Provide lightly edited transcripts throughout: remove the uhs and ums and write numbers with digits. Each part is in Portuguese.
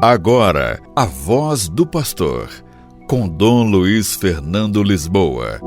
Agora, a voz do pastor, com Dom Luiz Fernando Lisboa.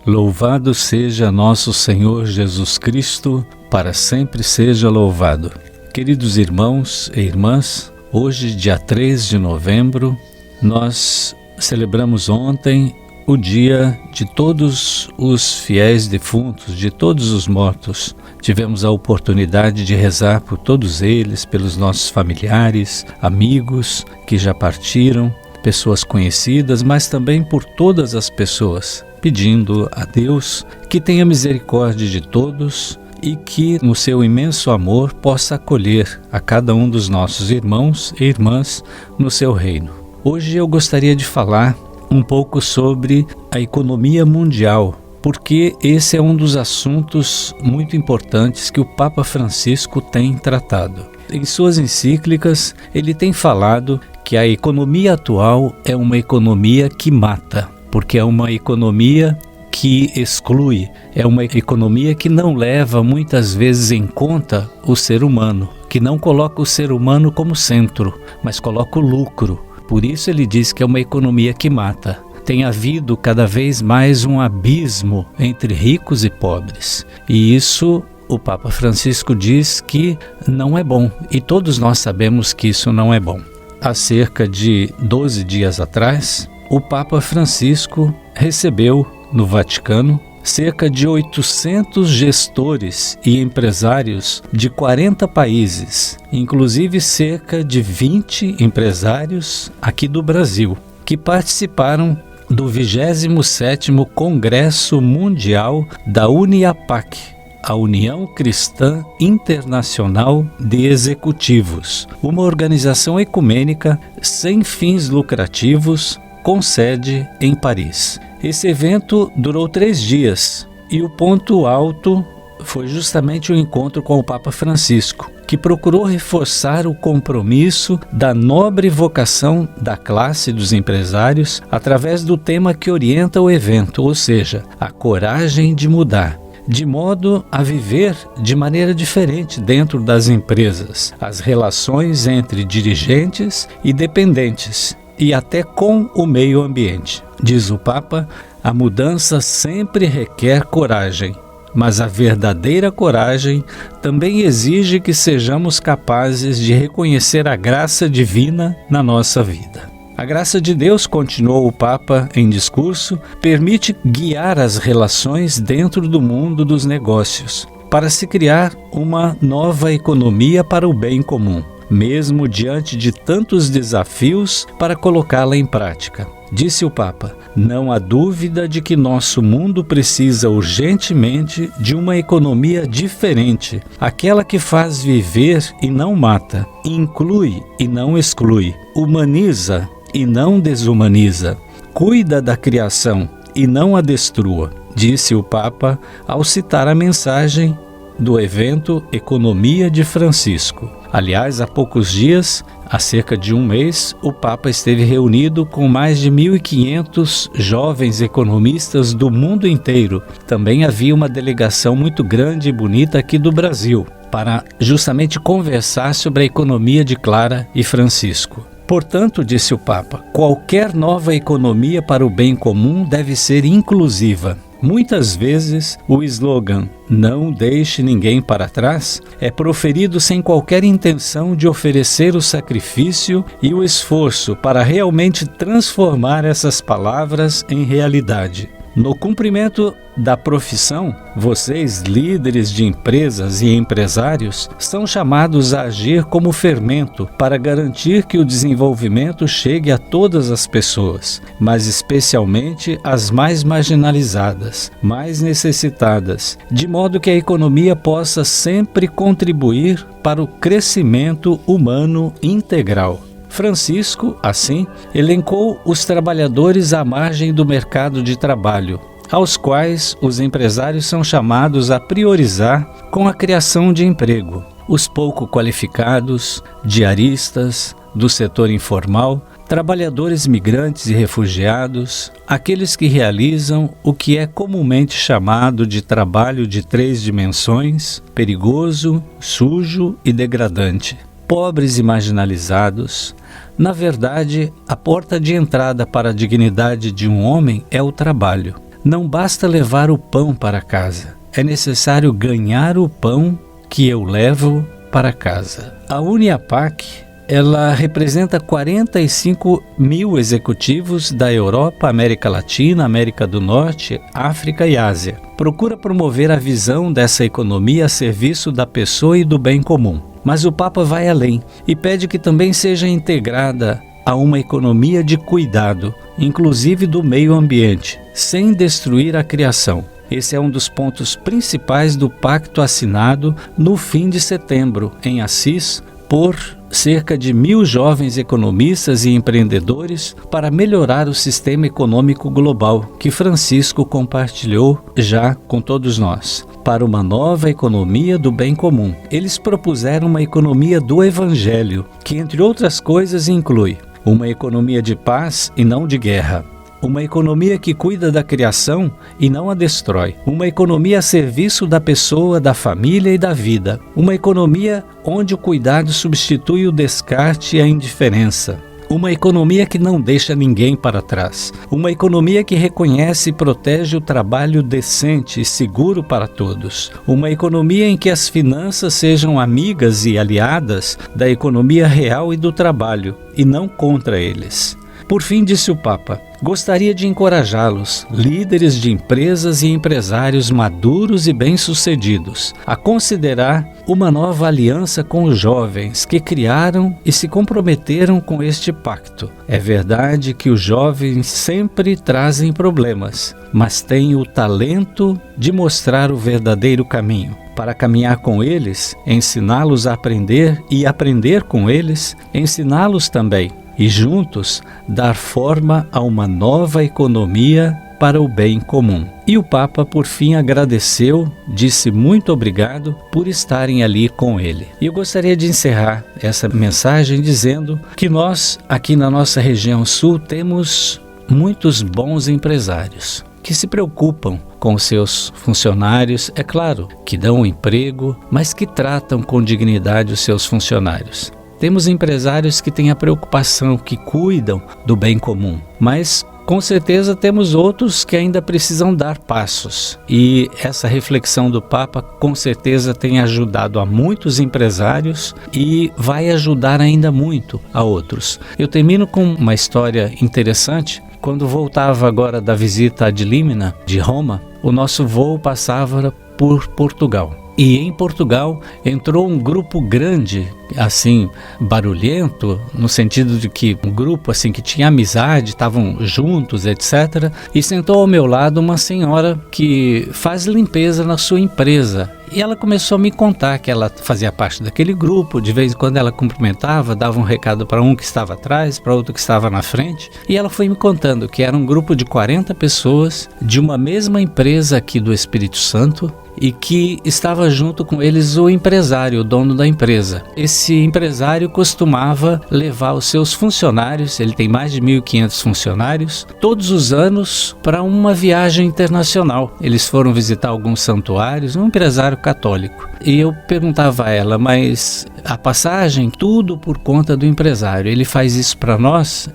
Louvado seja nosso Senhor Jesus Cristo, para sempre seja louvado. Queridos irmãos e irmãs, hoje, dia 3 de novembro, nós celebramos ontem o dia de todos os fiéis defuntos, de todos os mortos. Tivemos a oportunidade de rezar por todos eles, pelos nossos familiares, amigos que já partiram, pessoas conhecidas, mas também por todas as pessoas, pedindo a Deus que tenha misericórdia de todos e que, no seu imenso amor, possa acolher a cada um dos nossos irmãos e irmãs no seu reino. Hoje eu gostaria de falar um pouco sobre a economia mundial, porque esse é um dos assuntos muito importantes que o Papa Francisco tem tratado. Em suas encíclicas, ele tem falado que a economia atual é uma economia que mata, porque é uma economia que exclui, é uma economia que não leva muitas vezes em conta o ser humano, que não coloca o ser humano como centro, mas coloca o lucro. Por isso ele diz que é uma economia que mata. Tem havido cada vez mais um abismo entre ricos e pobres. E isso o Papa Francisco diz que não é bom. E todos nós sabemos que isso não é bom. Há cerca de 12 dias atrás, o Papa Francisco recebeu no Vaticano cerca de 800 gestores e empresários de 40 países, inclusive cerca de 20 empresários aqui do Brasil, que participaram do 27º Congresso Mundial da UNIAPAC, a União Cristã Internacional de Executivos, uma organização ecumênica sem fins lucrativos com sede em Paris. Esse evento durou 3 dias e o ponto alto foi justamente o encontro com o Papa Francisco, que procurou reforçar o compromisso da nobre vocação da classe dos empresários através do tema que orienta o evento, ou seja, a coragem de mudar, de modo a viver de maneira diferente dentro das empresas, as relações entre dirigentes e dependentes, e até com o meio ambiente. Diz o Papa, a mudança sempre requer coragem, mas a verdadeira coragem também exige que sejamos capazes de reconhecer a graça divina na nossa vida. A graça de Deus, continuou o Papa em discurso, permite guiar as relações dentro do mundo dos negócios, para se criar uma nova economia para o bem comum, mesmo diante de tantos desafios para colocá-la em prática. Disse o Papa, não há dúvida de que nosso mundo precisa urgentemente de uma economia diferente, aquela que faz viver e não mata, inclui e não exclui, humaniza e não desumaniza, cuida da criação e não a destrua, disse o Papa ao citar a mensagem do evento Economia de Francisco. Aliás, há poucos dias, há cerca de um mês, o Papa esteve reunido com mais de 1.500 jovens economistas do mundo inteiro. Também havia uma delegação muito grande e bonita aqui do Brasil, para justamente conversar sobre a economia de Clara e Francisco. Portanto, disse o Papa, qualquer nova economia para o bem comum deve ser inclusiva. Muitas vezes, o slogan "Não deixe ninguém para trás" é proferido sem qualquer intenção de oferecer o sacrifício e o esforço para realmente transformar essas palavras em realidade. No cumprimento da profissão, vocês, líderes de empresas e empresários, são chamados a agir como fermento para garantir que o desenvolvimento chegue a todas as pessoas, mas especialmente as mais marginalizadas, mais necessitadas, de modo que a economia possa sempre contribuir para o crescimento humano integral. Francisco, assim, elencou os trabalhadores à margem do mercado de trabalho, aos quais os empresários são chamados a priorizar com a criação de emprego. Os pouco qualificados, diaristas, do setor informal, trabalhadores migrantes e refugiados, aqueles que realizam o que é comumente chamado de trabalho de 3 dimensões, perigoso, sujo e degradante. pobres e marginalizados. Na verdade, a porta de entrada para a dignidade de um homem é o trabalho. Não basta levar o pão para casa, é necessário ganhar o pão que eu levo para casa. A Uniapac, ela representa 45 mil executivos da Europa, América Latina, América do Norte, África e Ásia. Procura promover a visão dessa economia a serviço da pessoa e do bem comum. Mas o Papa vai além e pede que também seja integrada a uma economia de cuidado, inclusive do meio ambiente, sem destruir a criação. Esse é um dos pontos principais do pacto assinado no fim de setembro, em Assis, por cerca de 1.000 jovens economistas e empreendedores para melhorar o sistema econômico global que Francisco compartilhou já com todos nós, para uma nova economia do bem comum. Eles propuseram uma economia do Evangelho, que, entre outras coisas, inclui uma economia de paz e não de guerra, uma economia que cuida da criação e não a destrói, uma economia a serviço da pessoa, da família e da vida, uma economia onde o cuidado substitui o descarte e a indiferença, uma economia que não deixa ninguém para trás, uma economia que reconhece e protege o trabalho decente e seguro para todos, uma economia em que as finanças sejam amigas e aliadas da economia real e do trabalho, e não contra eles. Por fim, disse o Papa, gostaria de encorajá-los, líderes de empresas e empresários maduros e bem-sucedidos, a considerar uma nova aliança com os jovens que criaram e se comprometeram com este pacto. É verdade que os jovens sempre trazem problemas, mas têm o talento de mostrar o verdadeiro caminho. Para caminhar com eles, ensiná-los a aprender e aprender com eles, ensiná-los também. E juntos dar forma a uma nova economia para o bem comum. E o Papa, por fim, agradeceu, disse muito obrigado por estarem ali com ele. E eu gostaria de encerrar essa mensagem dizendo que nós, aqui na nossa região sul, temos muitos bons empresários que se preocupam com seus funcionários, é claro, que dão emprego, mas que tratam com dignidade os seus funcionários. Temos empresários que têm a preocupação, que cuidam do bem comum, mas com certeza temos outros que ainda precisam dar passos. E essa reflexão do Papa com certeza tem ajudado a muitos empresários e vai ajudar ainda muito a outros. Eu termino com uma história interessante. Quando voltava agora da visita ad limina de Roma, o nosso voo passava por Portugal. E em Portugal entrou um grupo grande, assim, barulhento, no sentido de que um grupo assim que tinha amizade, estavam juntos, etc. E sentou ao meu lado uma senhora que faz limpeza na sua empresa. E ela começou a me contar que ela fazia parte daquele grupo, de vez em quando ela cumprimentava, dava um recado para um que estava atrás, para outro que estava na frente. E ela foi me contando que era um grupo de 40 pessoas, de uma mesma empresa aqui do Espírito Santo, e que estava junto com eles o empresário, o dono da empresa. Esse empresário costumava levar os seus funcionários, ele tem mais de 1.500 funcionários, todos os anos para uma viagem internacional. Eles foram visitar alguns santuários, um empresário católico. E eu perguntava a ela, mas a passagem, tudo por conta do empresário. Ele faz isso para nós,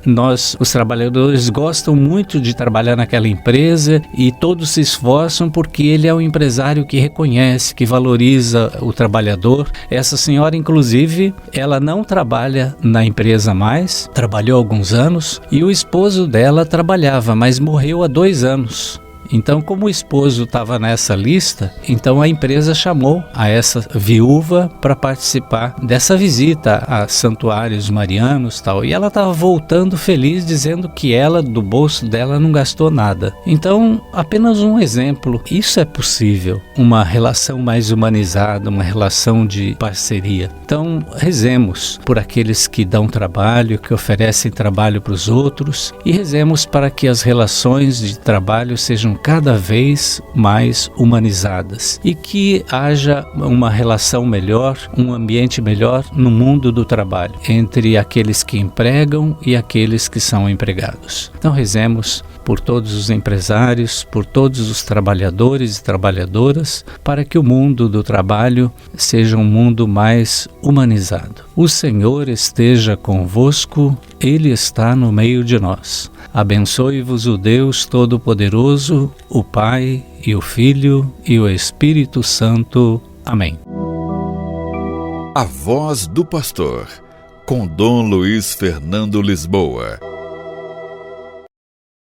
os trabalhadores gostam muito de trabalhar naquela empresa e todos se esforçam porque ele é um empresário que reconhece, que valoriza o trabalhador. Essa senhora, inclusive, ela não trabalha na empresa mais, trabalhou alguns anos e o esposo dela trabalhava, mas morreu há 2 anos. Então, como o esposo estava nessa lista, então a empresa chamou a essa viúva para participar dessa visita a santuários marianos e tal. E ela estava voltando feliz, dizendo que ela, do bolso dela, não gastou nada. Então, apenas um exemplo. Isso é possível. Uma relação mais humanizada, uma relação de parceria. Então, rezemos por aqueles que dão trabalho, que oferecem trabalho para os outros. E rezemos para que as relações de trabalho sejam cada vez mais humanizadas e que haja uma relação melhor, um ambiente melhor no mundo do trabalho, entre aqueles que empregam e aqueles que são empregados. Então rezemos por todos os empresários, por todos os trabalhadores e trabalhadoras, para que o mundo do trabalho seja um mundo mais humanizado. O Senhor esteja convosco, Ele está no meio de nós. Abençoe-vos o Deus Todo-Poderoso, o Pai e o Filho e o Espírito Santo. Amém. A Voz do Pastor, com Dom Luiz Fernando Lisboa.